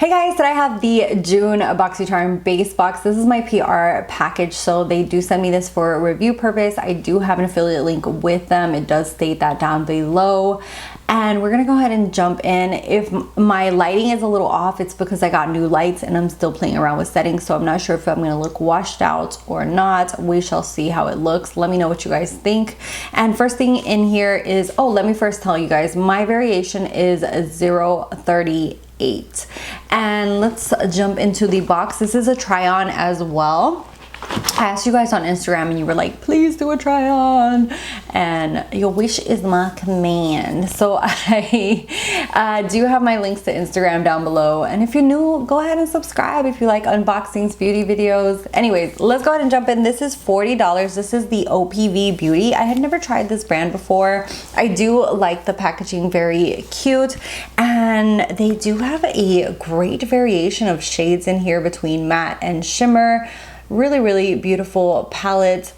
Hey guys, today I have the June Boxycharm base box. This is my PR package, so they do send me this for a review purpose. I do have an affiliate link with them. It does state that down below. And we're gonna go ahead and jump in. If my lighting is a little off, it's because I got new lights and I'm still playing around with settings, so I'm not sure if I'm gonna look washed out or not. We shall see how it looks. Let me know what you guys think. And first thing in here is, let me first tell you guys, my variation is 038. And let's jump into the box. This is a try on as well. I asked you guys on Instagram and you were like, please do a try on, and your wish is my command. So I do have my links to Instagram down below, and if you're new, go ahead and subscribe if you like unboxings, beauty videos. Anyways, let's go ahead and jump in. This is $40. This is the OPV Beauty. I had never tried this brand before. I do like the packaging, very cute, and they do have a great variation of shades in here between matte and shimmer. Really beautiful palette,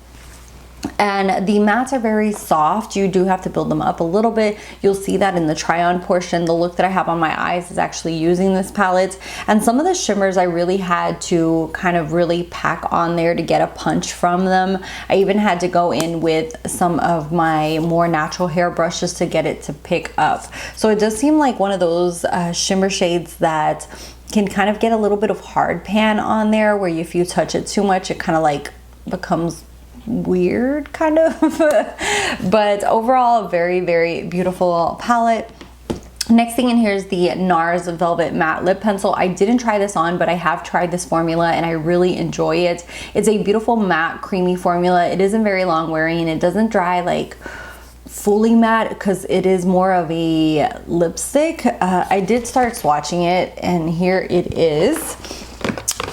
and the mattes are very soft. You do have to build them up a little bit. You'll see that in the try on portion. The look that I have on my eyes is actually using this palette, and some of the shimmers I really had to kind of really pack on there to get a punch from them. I even had to go in with some of my more natural hair brushes to get it to pick up. So it does seem like one of those shimmer shades that can kind of get a little bit of hard pan on there, where if you touch it too much, it kind of like becomes weird kind of. But overall, very beautiful palette. Next thing in here is the NARS Velvet Matte Lip Pencil. I didn't try this on, but I have tried this formula and I really enjoy it. It's a beautiful matte creamy formula. It isn't very long wearing and it doesn't dry like fully matte because it is more of a lipstick. I did start swatching it, and here it is,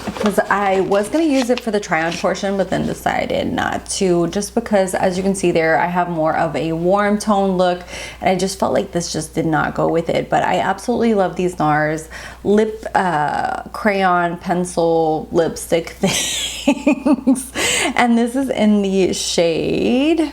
because I was going to use it for the try on portion but then decided not to, just because as you can see there, I have more of a warm tone look and I just felt like this just did not go with it. But I absolutely love these NARS lip crayon pencil lipstick things. And this is in the shade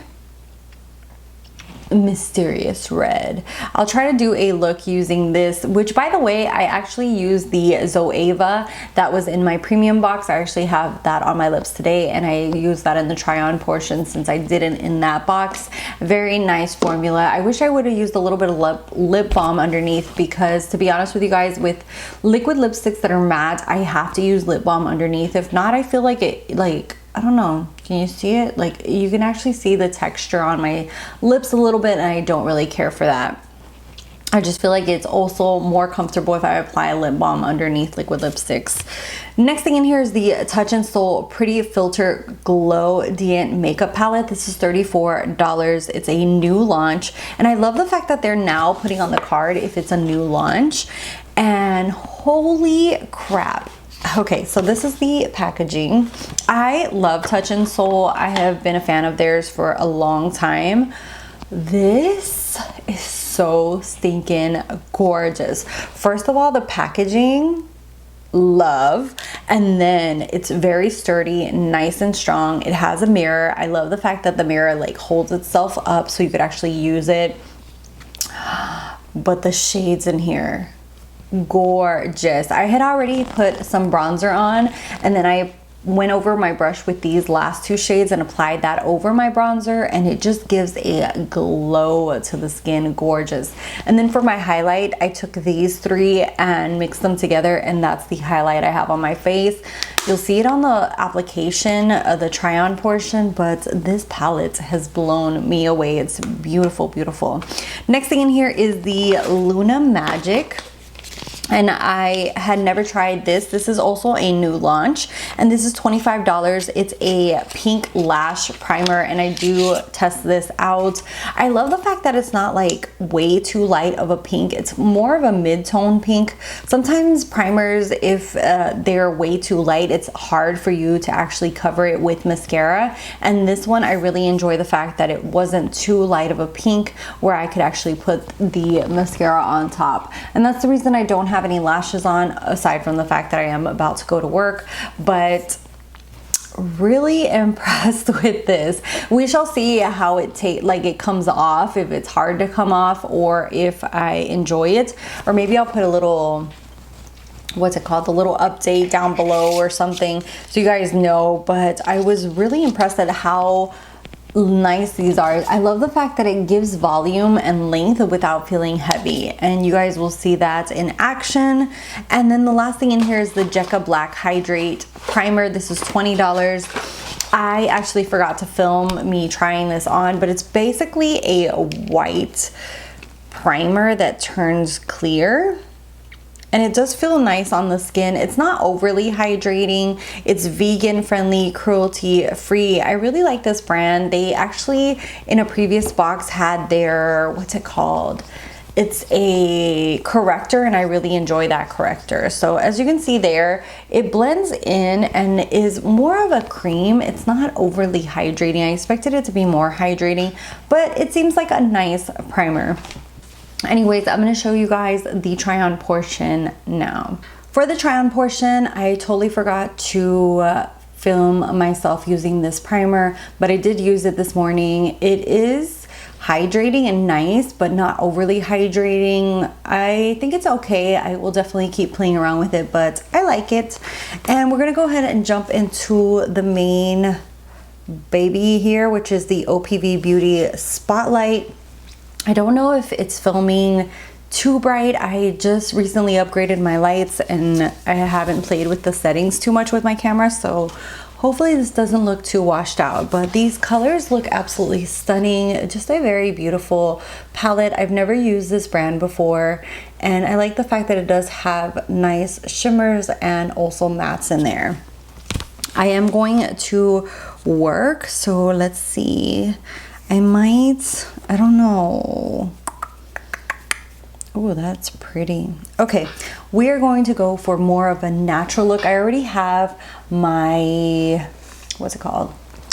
Mysterious Red. I'll try to do a look using this, which by the way, I actually used the Zoeva that was in my premium box. I actually have that on my lips today, and I used that in the try on portion since I didn't in that box. Very nice formula. I wish I would have used a little bit of lip balm underneath, because to be honest with you guys, with liquid lipsticks that are matte, I have to use lip balm underneath. If not, I feel like it, I don't know, can you see it? Like, you can actually see the texture on my lips a little bit, and I don't really care for that. I just feel like it's also more comfortable if I apply a lip balm underneath liquid lipsticks. Next thing in here is the Touch in Sol Pretty Filter Glow-Dient Makeup Palette. This is $34. It's a new launch, and I love the fact that they're now putting on the card if it's a new launch. And holy crap. Okay, so this is the packaging. I love Touch in Sol. I have been a fan of theirs for a long time. This is so stinking gorgeous. First of all, the packaging, love. And then it's very sturdy, nice and strong. It has a mirror. I love the fact that the mirror like holds itself up so you could actually use it. But the shades in here, gorgeous. I had already put some bronzer on, and then I went over my brush with these last two shades and applied that over my bronzer, and it just gives a glow to the skin. Gorgeous. And then for my highlight, I took these three and mixed them together, and that's the highlight I have on my face. You'll see it on the application, the try on portion, but this palette has blown me away. It's beautiful. Next thing in here is the Luna Magic. And I had never tried this. This is also a new launch, and this is $25. It's a pink lash primer, and I do test this out. I love the fact that it's not like way too light of a pink. It's more of a mid-tone pink. Sometimes primers, if they're way too light, it's hard for you to actually cover it with mascara. And this one, I really enjoy the fact that it wasn't too light of a pink, where I could actually put the mascara on top. And that's the reason I don't have any lashes on, aside from the fact that I am about to go to work. But really impressed with this. We shall see how it comes off, if it's hard to come off or if I enjoy it. Or maybe I'll put a little what's it called, the little update down below or something, so you guys know. But I was really impressed at how nice these are. I love the fact that it gives volume and length without feeling heavy, and you guys will see that in action. And then the last thing in here is the Jekka Black Hydrate Primer. This is $20. I actually forgot to film me trying this on, but it's basically a white primer that turns clear. And it does feel nice on the skin. It's not overly hydrating. It's vegan friendly, cruelty free. I really like this brand. They actually, in a previous box, had their, what's it called? It's a corrector, and I really enjoy that corrector. So as you can see there, it blends in and is more of a cream. It's not overly hydrating. I expected it to be more hydrating, but it seems like a nice primer. Anyways, I'm going to show you guys the try on portion now. For the try on portion, I totally forgot to film myself using this primer, but I did use it this morning. It is hydrating and nice, but not overly hydrating. I think it's okay. I will definitely keep playing around with it, but I like it. And we're going to go ahead and jump into the main baby here, which is the OPV Beauty Spotlight. I don't know if it's filming too bright. I just recently upgraded my lights and I haven't played with the settings too much with my camera, so hopefully this doesn't look too washed out. But these colors look absolutely stunning. Just a very beautiful palette. I've never used this brand before, and I like the fact that it does have nice shimmers and also mattes in there. I am going to work, so let's see. I don't know. Oh, that's pretty. Okay, we are going to go for more of a natural look. I already have my, what's it called?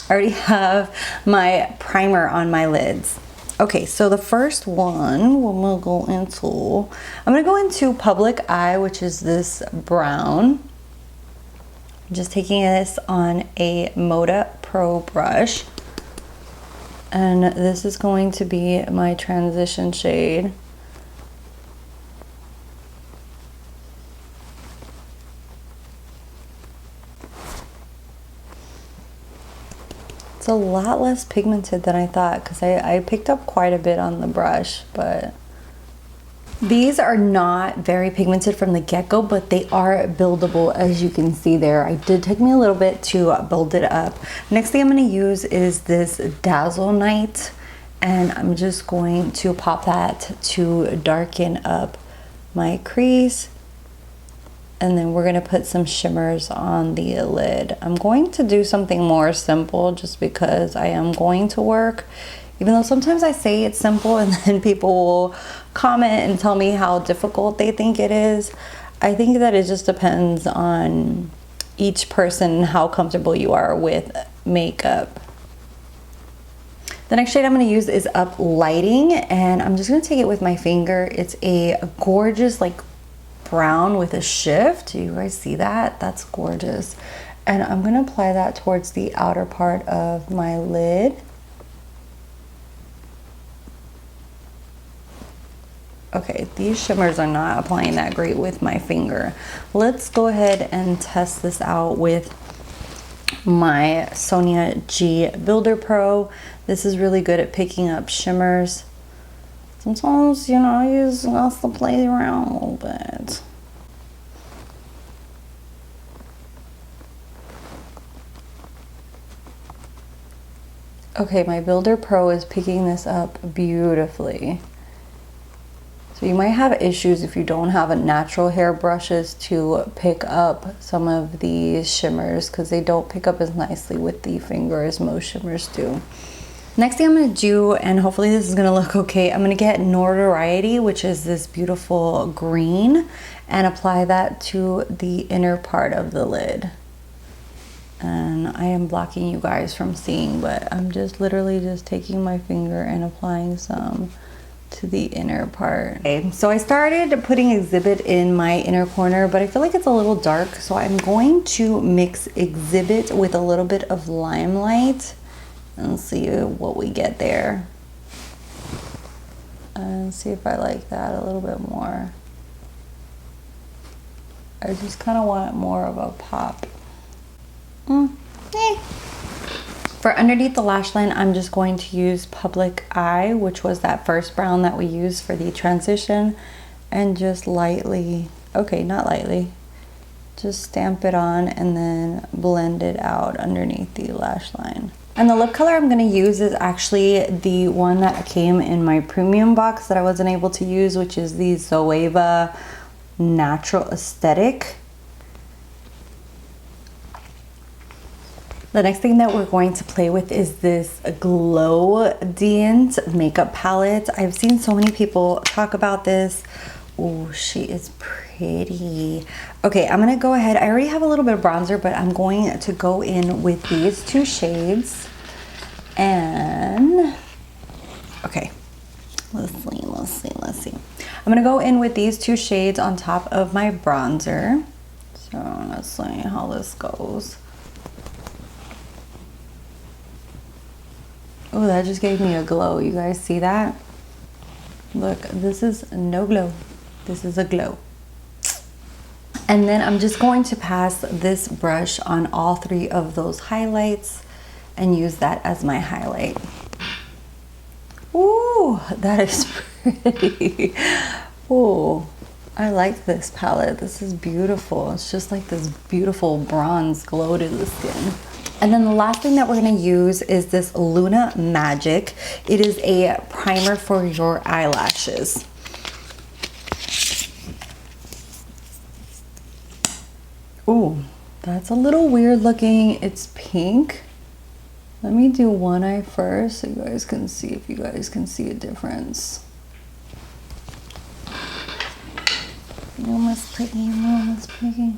I already have my primer on my lids. Okay, so the first one I'm gonna go into Public Eye, which is this brown. I'm just taking this on a Moda Pro brush. And this is going to be my transition shade. It's a lot less pigmented than I thought, because I picked up quite a bit on the brush, but these are not very pigmented from the get-go, but they are buildable, as you can see there. It did take me a little bit to build it up. Next thing I'm going to use is this Dazzle Night, and I'm just going to pop that to darken up my crease. And then we're going to put some shimmers on the lid. I'm going to do something more simple just because I am going to work. Even though sometimes I say it's simple and then people will comment and tell me how difficult they think it is. I think that it just depends on each person and how comfortable you are with makeup. The next shade I'm going to use is Up Lighting, and I'm just going to take it with my finger. It's a gorgeous like brown with a shift. Do you guys see that? That's gorgeous. And I'm going to apply that towards the outer part of my lid. Okay, these shimmers are not applying that great with my finger. Let's go ahead and test this out with my Sonia G Builder Pro. This is really good at picking up shimmers. Sometimes, you know, you just have to play around a little bit. Okay, my Builder Pro is picking this up beautifully. So you might have issues if you don't have a natural hair brushes to pick up some of these shimmers, because they don't pick up as nicely with the finger as most shimmers do. Next thing I'm going to do, and hopefully this is going to look okay, I'm going to get Notoriety, which is this beautiful green, and apply that to the inner part of the lid. And I am blocking you guys from seeing, but I'm just literally just taking my finger and applying some to the inner part. Okay, so I started putting Exhibit in my inner corner, but I feel like it's a little dark, so I'm going to mix Exhibit with a little bit of Limelight and see what we get there. And see if I like that a little bit more. I just kind of want more of a pop. For underneath the lash line, I'm just going to use Public Eye, which was that first brown that we used for the transition, and just lightly, okay, not lightly, just stamp it on and then blend it out underneath the lash line. And the lip color I'm going to use is actually the one that came in my premium box that I wasn't able to use, which is the Zoeva Natural Aesthetic. The next thing that we're going to play with is this Glow-Dient makeup palette. I've seen so many people talk about this. Oh, she is pretty. Okay, I'm gonna go ahead. I already have a little bit of bronzer, but I'm going to go in with these two shades. And, okay, let's see. I'm gonna go in with these two shades on top of my bronzer. So let's see how this goes. Oh, that just gave me a glow. You guys see that? Look, this is no glow. This is a glow. And then I'm just going to pass this brush on all three of those highlights and use that as my highlight. Ooh, that is pretty. Ooh, I like this palette. This is beautiful. It's just like this beautiful bronze glow to the skin. And then the last thing that we're going to use is this Luna Magic. It is a primer for your eyelashes. Ooh, that's a little weird looking. It's pink. Let me do one eye first so you guys can see if you guys can see a difference. Almost pretty, almost pretty.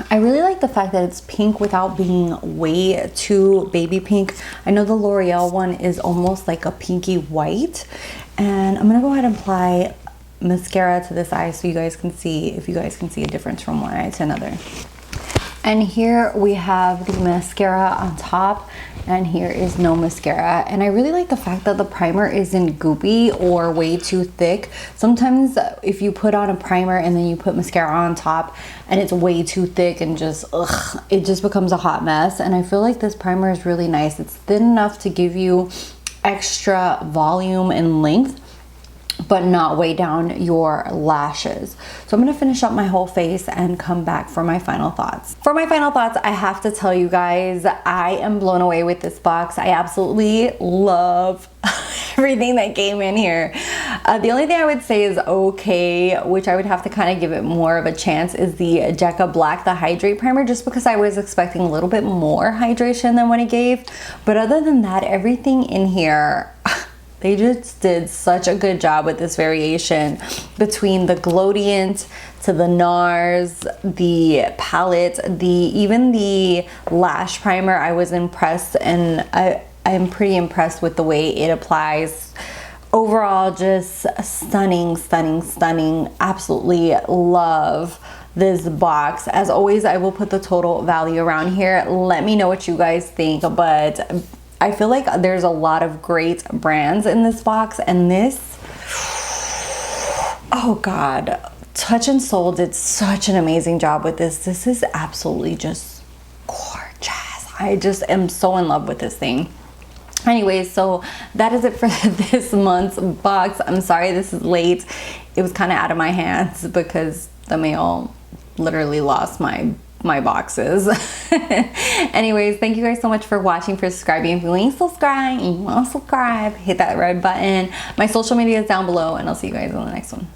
I really like the fact that it's pink without being way too baby pink. I know the L'Oreal one is almost like a pinky white. And I'm gonna go ahead and apply mascara to this eye so you guys can see if you guys can see a difference from one eye to another. And here we have the mascara on top, and here is no mascara. And I really like the fact that the primer isn't goopy or way too thick. Sometimes if you put on a primer and then you put mascara on top and it's way too thick and just, ugh, it just becomes a hot mess. And I feel like this primer is really nice. It's thin enough to give you extra volume and length, but not weigh down your lashes. So I'm gonna finish up my whole face and come back for my final thoughts. For my final thoughts, I have to tell you guys, I am blown away with this box. I absolutely love everything that came in here. The only thing I would say is okay, which I would have to kind of give it more of a chance, is the Jekka Black, the Hydrate Primer, just because I was expecting a little bit more hydration than what it gave. But other than that, everything in here, they just did such a good job with this variation between the Glow-Dient to the NARS, the palette, even the lash primer. I was impressed, and I'm pretty impressed with the way it applies. Overall, just stunning, stunning, stunning. Absolutely love this box. As always, I will put the total value around here. Let me know what you guys think, but I feel like there's a lot of great brands in this box, and this, oh God, Touch in Sol did such an amazing job with this. This is absolutely just gorgeous. I just am so in love with this thing. Anyways, so that is it for this month's box. I'm sorry this is late. It was kind of out of my hands because the mail literally lost my boxes. Anyways, thank you guys so much for watching, for subscribing. If you ain't subscribed and you want to subscribe, hit that red button. My social media is down below, and I'll see you guys in the next one.